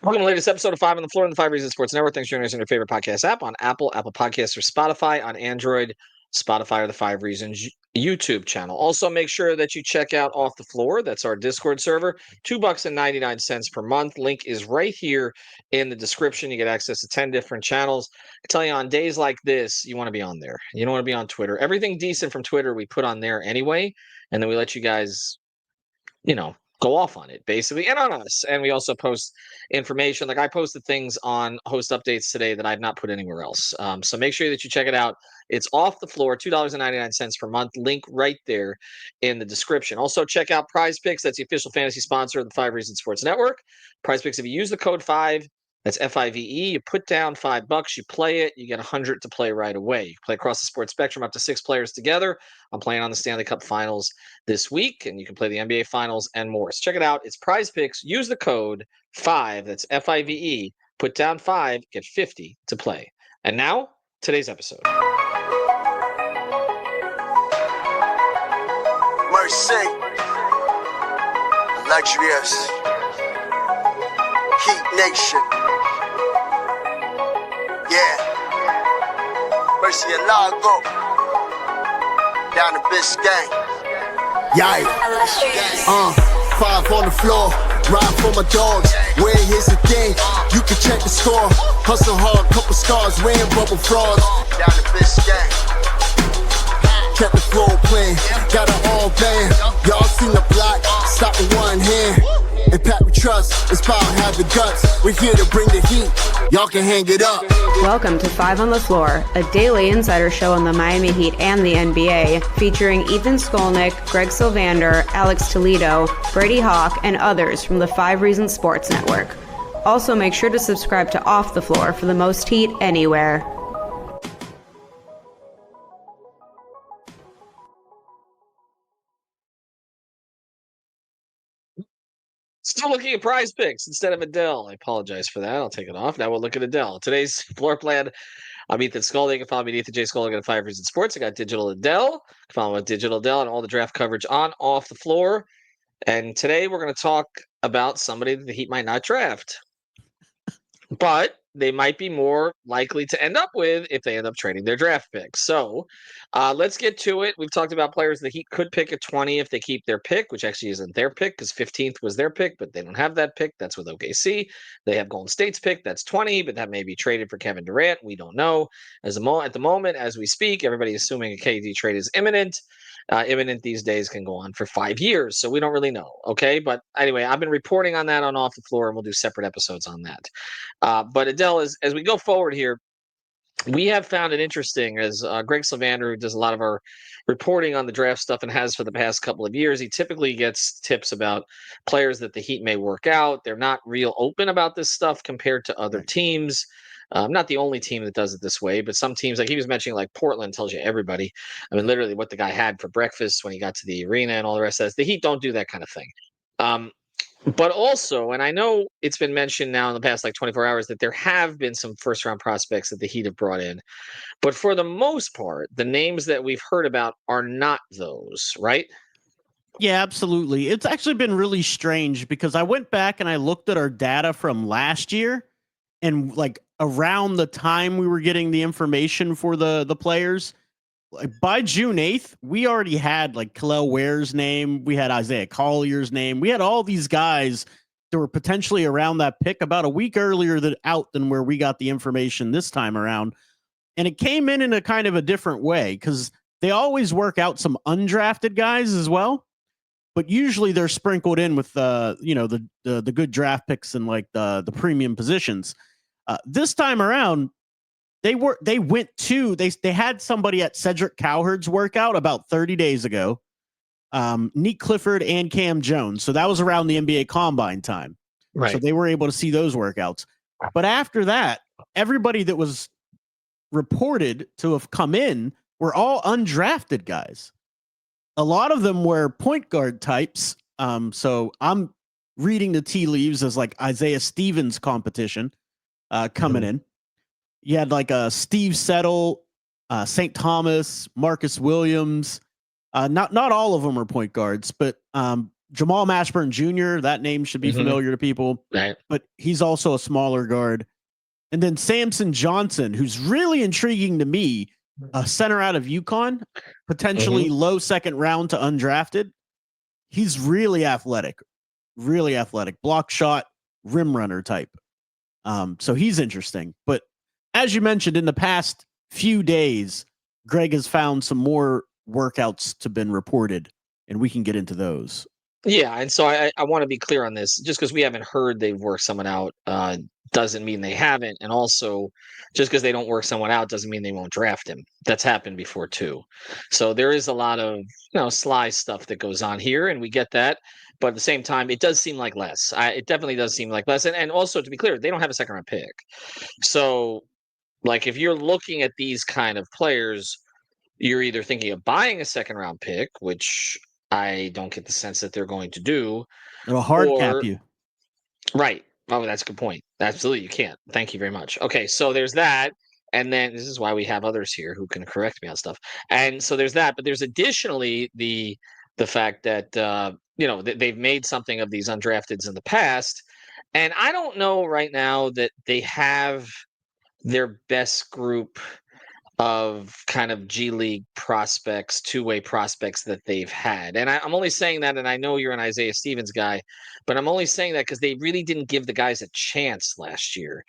Welcome to the latest episode of Five on the Floor on the Five Reasons Sports Network. Thanks for joining us on your favorite podcast app on Apple Podcasts, or Spotify on Android, Spotify, or the Five Reasons YouTube channel. Also, make sure that you check out Off the Floor. That's our Discord server. $2.99 per month. Link is right here in the description. You get access to 10 different channels. I tell you, on days like this, you want to be on there. You don't want to be on Twitter. Everything decent from Twitter we put on there anyway, and then we let you guys go off on it basically and on us. And we also post information. Like I posted things on host updates today that I've not put anywhere else. So make sure that you check it out. It's Off the Floor, $2.99 per month. Link right there in the description. Also check out Prize Picks. That's the official fantasy sponsor of the Five Reasons Sports Network. Prize Picks, if you use the code 5, that's FIVE. You put down $5, you play it, you get 100 to play right away. You can play across the sports spectrum, up to 6 players together. I'm playing on the Stanley Cup Finals this week, and you can play the NBA Finals and more. So check it out. It's Prize Picks. Use the code 5. That's FIVE. Put down 5, get 50 to play. And now, today's episode. Mercy, luxurious, Heat Nation, yeah, Mercy and Lago, down to Biscayne, yay, 5 on the floor, ride for my dogs, where here's the thing, you can check the score, hustle hard, couple scars, wearing bubble frauds, down to Biscayne. Kept the flow playing, got it all banned. Y'all seen the block, stop with one hand. And Pat we trust, Inspire have the guts. We're here to bring the heat, y'all can hang it up. Welcome to Five on the Floor, a daily insider show on the Miami Heat and the NBA, featuring Ethan Skolnick, Greg Sylvander, Alex Toledo, Brady Hawk, and others from the Five Reasons Sports Network. Also, make sure to subscribe to Off the Floor for the most heat anywhere. Still looking at Prize Picks instead of Adel. I apologize for that. I'll take it off. Now we'll look at Adel. Today's floor plan. I'm Ethan Skolnick. You can follow me at Ethan J. Skolnick at 5 Reasons Sports. I got Digital Adel. You can follow me at Digital Adel and all the draft coverage on Off the Floor. And today we're going to talk about somebody that the Heat might not draft, but they might be more likely to end up with if they end up trading their draft picks. So let's get to it. We've talked about players the Heat could pick at 20 if they keep their pick, which actually isn't their pick because 15th was their pick, but they don't have that pick. That's with OKC. They have Golden State's pick. That's 20, but that may be traded for Kevin Durant. We don't know. At the moment, as we speak, everybody is assuming a KD trade is imminent. Imminent these days can go on for 5 years, so we don't really know. Okay, but anyway, I've been reporting on that on Off the Floor, and we'll do separate episodes on that. But Adele, as we go forward here, we have found it interesting as Greg Sylvander, who does a lot of our reporting on the draft stuff and has for the past couple of years, he typically gets tips about players that the Heat may work out. They're not real open about this stuff compared to other teams. Not the only team that does it this way, but some teams, like he was mentioning, like Portland tells you everybody. I mean, literally what the guy had for breakfast when he got to the arena and all the rest of that. The Heat don't do that kind of thing. But also, and I know it's been mentioned now in the past like 24 hours that there have been some first round prospects that the Heat have brought in. But for the most part, the names that we've heard about are not those, right? Yeah, absolutely. It's actually been really strange because I went back and I looked at our data from last year, and like around the time we were getting the information for the players, like by June 8th, we already had like Khalil Ware's name, we had Isaiah Collier's name, we had all these guys that were potentially around that pick about a week earlier than where we got the information this time around. And it came in a kind of a different way because they always work out some undrafted guys as well. But usually they're sprinkled in with the good draft picks and like the premium positions. This time around, they had somebody at Cedric Cowherd's workout about 30 days ago. Nick Clifford and Cam Jones. So that was around the NBA Combine time. Right. So they were able to see those workouts. But after that, everybody that was reported to have come in were all undrafted guys. A lot of them were point guard types. So I'm reading the tea leaves as like Isaiah Stevens competition coming in. You had like Steve Settle, St. Thomas, Marcus Williams. Not all of them are point guards, but Jamal Mashburn Jr., that name should be familiar to people, Right. but he's also a smaller guard. And then Samson Johnson, who's really intriguing to me, a center out of UConn, potentially low second round to undrafted. He's really athletic, block shot, rim runner type. So he's interesting. But as you mentioned, in the past few days, Greg has found some more workouts to been reported, and we can get into those. Yeah, and so I want to be clear on this. Just because we haven't heard they've worked someone out doesn't mean they haven't. And also, just because they don't work someone out doesn't mean they won't draft him. That's happened before too. So there is a lot of sly stuff that goes on here, and we get that. But at the same time, it does seem like less. It definitely does seem like less. And also, to be clear, they don't have a second round pick. So, like, if you're looking at these kind of players, you're either thinking of buying a second round pick, which I don't get the sense that they're going to do, It'll hard cap or you. right. Oh, that's a good point. Absolutely, you can't. Thank you very much. Okay, so there's that, and then this is why we have others here who can correct me on stuff. And so there's that, but there's additionally the fact that they've made something of these undrafteds in the past, and I don't know right now that they have their best group of kind of G League prospects, two-way prospects that they've had. And I'm only saying that, and I know you're an Isaiah Stevens guy, but I'm only saying that because they really didn't give the guys a chance last year.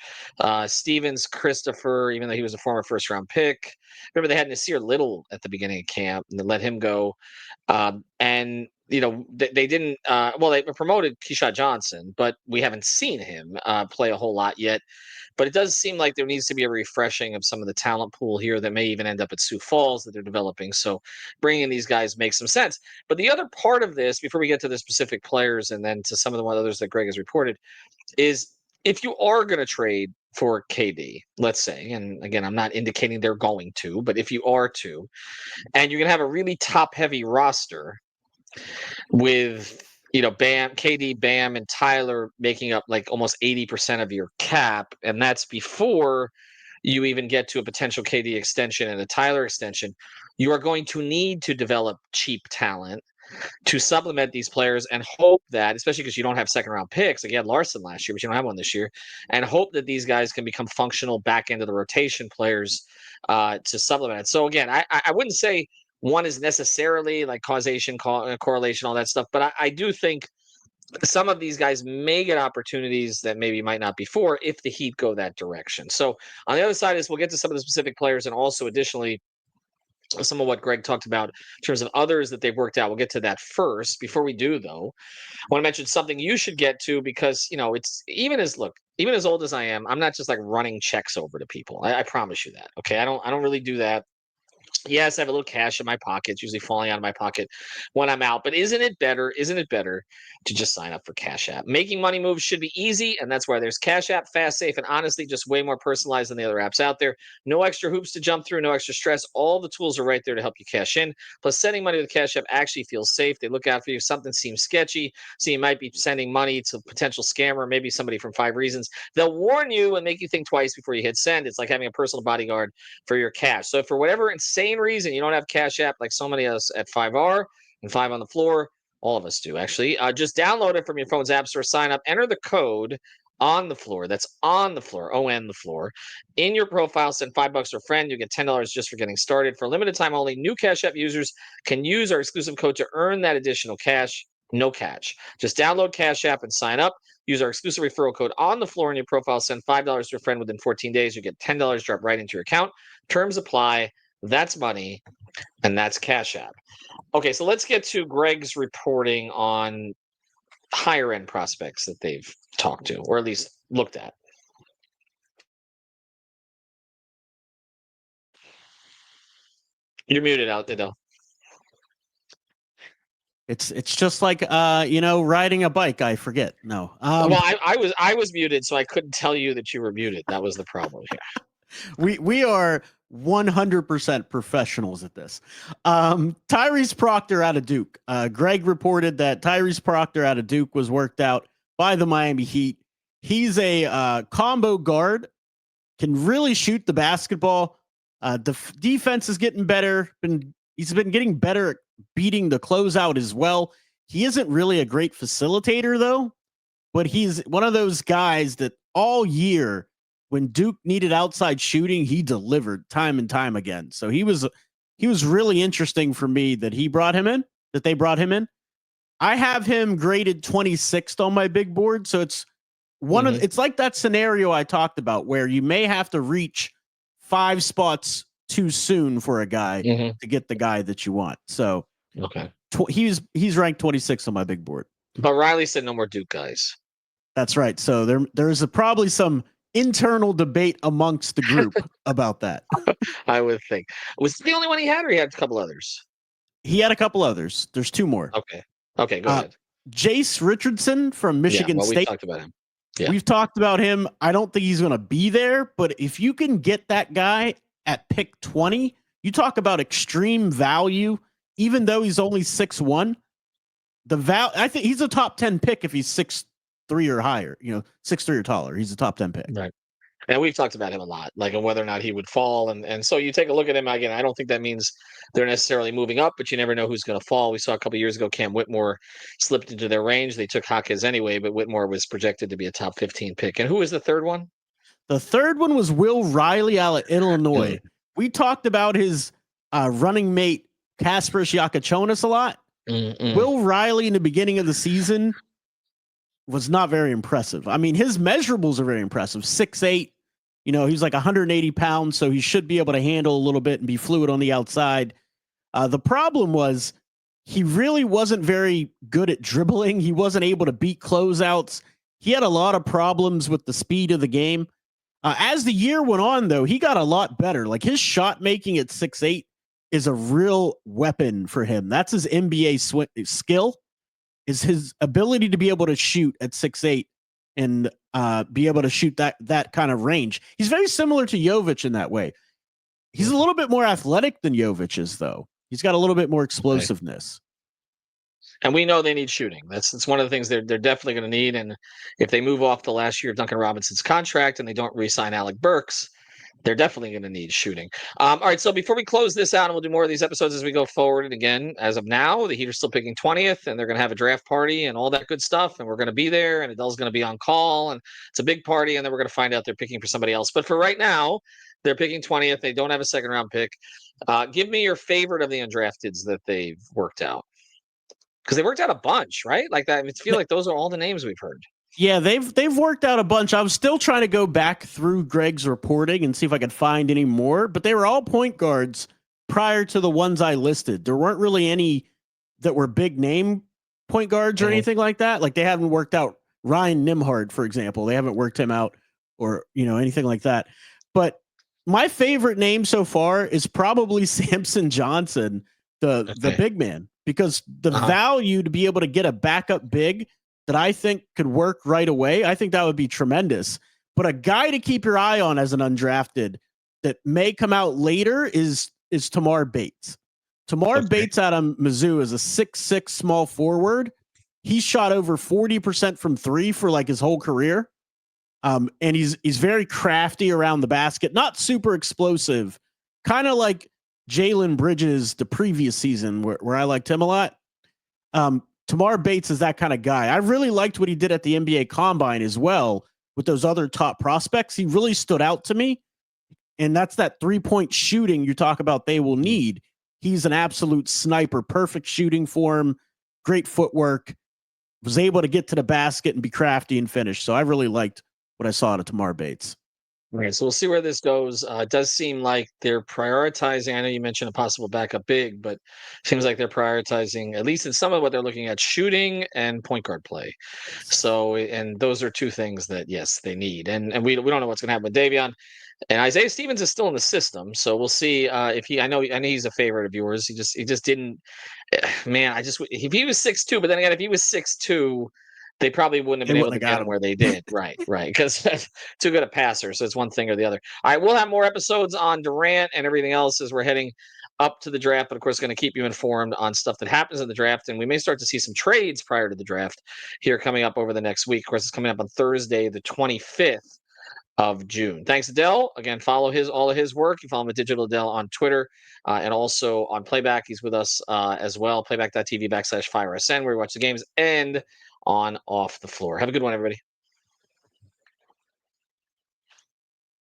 Stevens, Christopher, even though he was a former first-round pick. Remember, they had Nasir Little at the beginning of camp, and they let him go. And they didn't. Well, they promoted Keyshawn Johnson, but we haven't seen him play a whole lot yet. But it does seem like there needs to be a refreshing of some of the talent pool here that may even end up at Sioux Falls that they're developing. So bringing in these guys makes some sense. But the other part of this, before we get to the specific players and then to some of the others that Greg has reported, is if you are going to trade for KD, let's say, and again, I'm not indicating they're going to, but if you are to, and you're going to have a really top heavy roster with Bam, KD, Bam, and Tyler making up like almost 80% of your cap, and that's before you even get to a potential KD extension and a Tyler extension. You are going to need to develop cheap talent to supplement these players and hope that, especially because you don't have second round picks, like you had Larson last year, but you don't have one this year, and hope that these guys can become functional back end of the rotation players to supplement it. So again, I wouldn't say one is necessarily like causation, correlation, all that stuff, but I do think some of these guys may get opportunities that maybe might not before if the Heat go that direction. So on the other side is we'll get to some of the specific players and also additionally some of what Greg talked about in terms of others that they've worked out. We'll get to that first. Before we do, though, I want to mention something you should get to because it's even as old as I am, I'm not just like running checks over to people. I promise you that. Okay, I don't really do that. Yes, I have a little cash in my pocket. It's usually falling out of my pocket when I'm out. But isn't it better? Isn't it better to just sign up for Cash App? Making money moves should be easy, and that's why there's Cash App, fast, safe, and honestly just way more personalized than the other apps out there. No extra hoops to jump through, no extra stress. All the tools are right there to help you cash in. Plus, sending money with Cash App actually feels safe. They look out for you if something seems sketchy, so you might be sending money to a potential scammer, maybe somebody from 5 Reasons. They'll warn you and make you think twice before you hit send. It's like having a personal bodyguard for your cash. So if for whatever insane reason you don't have Cash App like so many of us at 5R and 5 on the floor, all of us do actually, just download it from your phone's app store, sign up, enter the code on the floor. That's on the floor, on the floor. In your profile, send $5 to a friend. You get $10 just for getting started. For a limited time only, new Cash App users can use our exclusive code to earn that additional cash. No catch. Just download Cash App and sign up. Use our exclusive referral code on the floor in your profile. Send $5 to a friend within 14 days. You get $10 dropped right into your account. Terms apply. That's money, and that's Cash App. Okay, so let's get to Greg's reporting on higher end prospects that they've talked to, or at least looked at. You're muted out, Adel. It's just like riding a bike. I forget. No. Well, I was muted, so I couldn't tell you that you were muted. That was the problem here. We are 100% professionals at this. Tyrese Proctor out of Duke. Greg reported that Tyrese Proctor out of Duke was worked out by the Miami Heat. He's a combo guard, can really shoot the basketball. The defense is getting better. He's been getting better at beating the closeout as well. He isn't really a great facilitator, though, but he's one of those guys that all year, when Duke needed outside shooting, he delivered time and time again. So he was really interesting for me that they brought him in. I have him graded 26th on my big board. So it's it's like that scenario I talked about where you may have to reach 5 spots too soon for a guy to get the guy that you want. So okay, he's ranked 26 on my big board. but Riley said no more Duke guys. That's right. So there's probably some internal debate amongst the group about that. I would think. Was it the only one he had, or he had a couple others? He had a couple others. There's 2 more. Okay, go ahead. Jace Richardson from Michigan State. We talked about him. Yeah. We've talked about him. I don't think he's going to be there, but if you can get that guy at pick 20, you talk about extreme value, even though he's only 6'1". I think he's a top 10 pick if he's 6'3" or higher, 6'3" or taller. He's a top 10 pick. Right. And we've talked about him a lot, like on whether or not he would fall. And so you take a look at him again. I don't think that means they're necessarily moving up, but you never know who's going to fall. We saw a couple of years ago, Cam Whitmore slipped into their range. They took Jaquez anyway, but Whitmore was projected to be a top 15 pick. And who was the third one? The third one was Will Riley out of Illinois. We talked about his running mate, Kasper Siakachonis, a lot. Will Riley in the beginning of the season was not very impressive. I mean, his measurables are very impressive. 6'8", he's like 180 pounds, so he should be able to handle a little bit and be fluid on the outside. The problem was he really wasn't very good at dribbling. He wasn't able to beat closeouts. He had a lot of problems with the speed of the game. As the year went on, though, he got a lot better. Like his shot making at 6'8" is a real weapon for him. That's his NBA skill, is his ability to be able to shoot at 6'8" and be able to shoot that kind of range. He's very similar to Jovic in that way. He's a little bit more athletic than Jovic is, though. He's got a little bit more explosiveness. And we know they need shooting. That's one of the things they're definitely going to need. And if they move off the last year of Duncan Robinson's contract and they don't re-sign Alec Burks, they're definitely going to need shooting. All right, so before we close this out, and we'll do more of these episodes as we go forward. And again, as of now, the Heat are still picking 20th, and they're going to have a draft party and all that good stuff. And we're going to be there, and Adel's going to be on call, and it's a big party. And then we're going to find out they're picking for somebody else. But for right now, they're picking 20th. They don't have a second-round pick. Give me your favorite of the undrafteds that they've worked out. Because they worked out a bunch, right? Like that. I feel like those are all the names we've heard. Yeah, they've worked out a bunch. I was still trying to go back through Greg's reporting and see if I could find any more, but they were all point guards prior to the ones I listed. There weren't really any that were big name point guards or anything like that. Like they haven't worked out Ryan Nimhard, for example. They haven't worked him out or, anything like that. But my favorite name so far is probably Samson Johnson, the big man, because the value to be able to get a backup big that I think could work right away, I think that would be tremendous. But a guy to keep your eye on as an undrafted that may come out later is Tamar Bates. Tamar Bates out of Mizzou is a 6'6" small forward. He shot over 40% from 3 for like his whole career. And he's very crafty around the basket, not super explosive, kind of like Jalen Bridges the previous season where I liked him a lot. Tamar Bates is that kind of guy. I really liked what he did at the NBA Combine as well with those other top prospects. He really stood out to me. And that's that 3-point shooting you talk about they will need. He's an absolute sniper, perfect shooting form, great footwork, was able to get to the basket and be crafty and finish. So I really liked what I saw out of Tamar Bates. All right, so we'll see where this goes. It does seem like they're prioritizing. I know you mentioned a possible backup big, but it seems like they're prioritizing, at least in some of what they're looking at, shooting and point guard play. So, and those are two things that, yes, they need. And we don't know what's going to happen with Davion. And Isaiah Stevens is still in the system, so we'll see if he. I know he's a favorite of yours. He just didn't. Man, if he was 6'2", but then again, if he was 6'2", they probably wouldn't have been able to get him where they did. Right, because too good a passer. So it's one thing or the other. All right, we'll have more episodes on Durant and everything else as we're heading up to the draft, but of course, going to keep you informed on stuff that happens in the draft, and we may start to see some trades prior to the draft here coming up over the next week. Of course, it's coming up on Thursday, the 25th. of June. Thanks, Adel. Again, follow all of his work. You follow him at Digital Adel on Twitter and also on Playback. He's with us as well. Playback.tv/FireSN, where we watch the games and on Off the Floor. Have a good one, everybody.